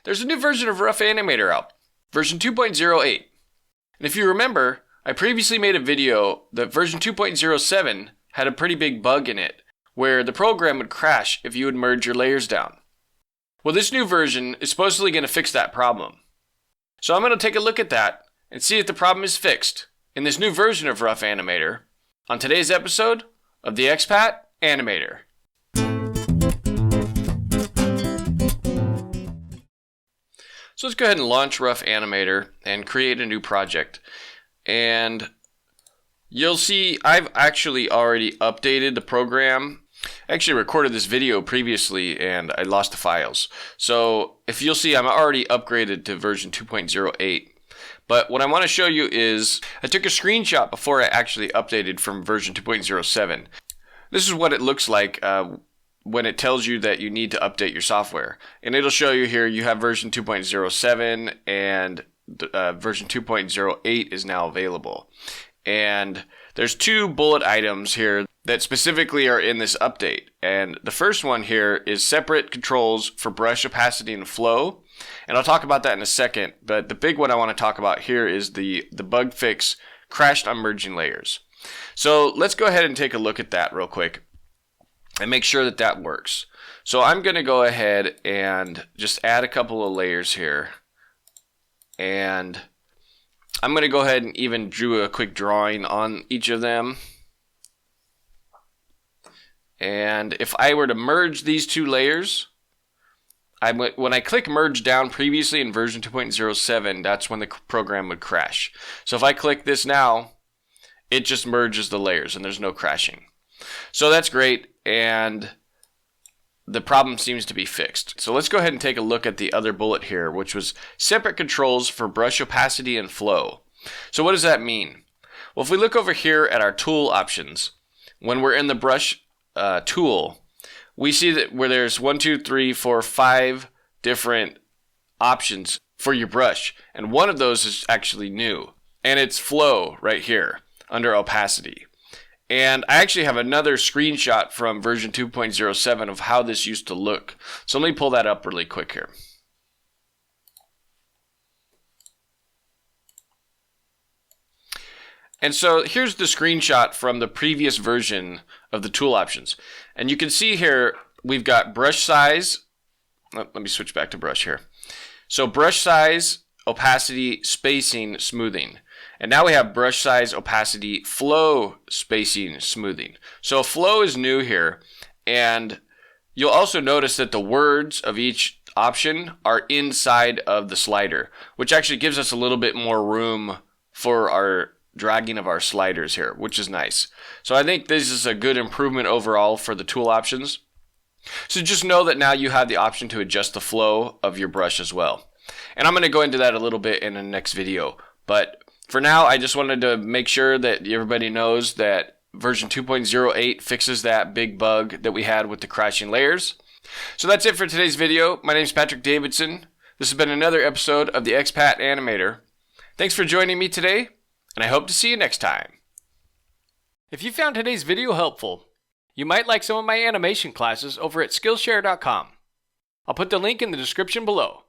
There's a new version of Rough Animator out, version 2.08. And if you remember, I previously made a video that version 2.07 had a pretty big bug in it, where the program would crash if you would merge your layers down. Well, this new version is supposedly going to fix that problem. So I'm going to take a look at that and see if the problem is fixed in this new version of Rough Animator on today's episode of the Expat Animator. So let's go ahead and launch Rough Animator and create a new project. And you'll see I've actually already updated the program. I actually recorded this video previously and I lost the files. So if you'll see, I'm already upgraded to version 2.08. But what I want to show you is I took a screenshot before I actually updated from version 2.07. This is what it looks like when it tells you that you need to update your software. And it'll show you here you have version 2.07 and version 2.08 is now available. And there's two bullet items here that specifically are in this update. And the first one here is separate controls for brush opacity and flow. And I'll talk about that in a second. But the big one I want to talk about here is the bug fix crashed on merging layers. So let's go ahead and take a look at that real quick and make sure that that works. So I'm going to go ahead and just add a couple of layers here. And I'm going to go ahead and even do a quick drawing on each of them. And if I were to merge these two layers, when I click merge down previously in version 2.07, that's when the program would crash. So if I click this now, it just merges the layers and there's no crashing. So that's great, and the problem seems to be fixed. So let's go ahead and take a look at the other bullet here, which was separate controls for brush opacity and flow. So what does that mean? Well, if we look over here at our tool options, when we're in the brush tool, we see that where there's 5 different options for your brush, and one of those is actually new, and it's flow right here under opacity. And I actually have another screenshot from version 2.07 of how this used to look. So let me pull that up really quick here. And so here's the screenshot from the previous version of the tool options. And you can see here we've got brush size. Let me switch back to brush here. So brush size, opacity, spacing, smoothing. And now we have brush size, opacity, flow, spacing, smoothing. So flow is new here. And you'll also notice that the words of each option are inside of the slider, which actually gives us a little bit more room for our dragging of our sliders here, which is nice. So I think this is a good improvement overall for the tool options. So just know that now you have the option to adjust the flow of your brush as well. And I'm going to go into that a little bit in the next video. But for now, I just wanted to make sure that everybody knows that version 2.08 fixes that big bug that we had with the crashing layers. So that's it for today's video. My name is Patrick Davidson. This has been another episode of the Expat Animator. Thanks for joining me today, and I hope to see you next time. If you found today's video helpful, you might like some of my animation classes over at Skillshare.com. I'll put the link in the description below.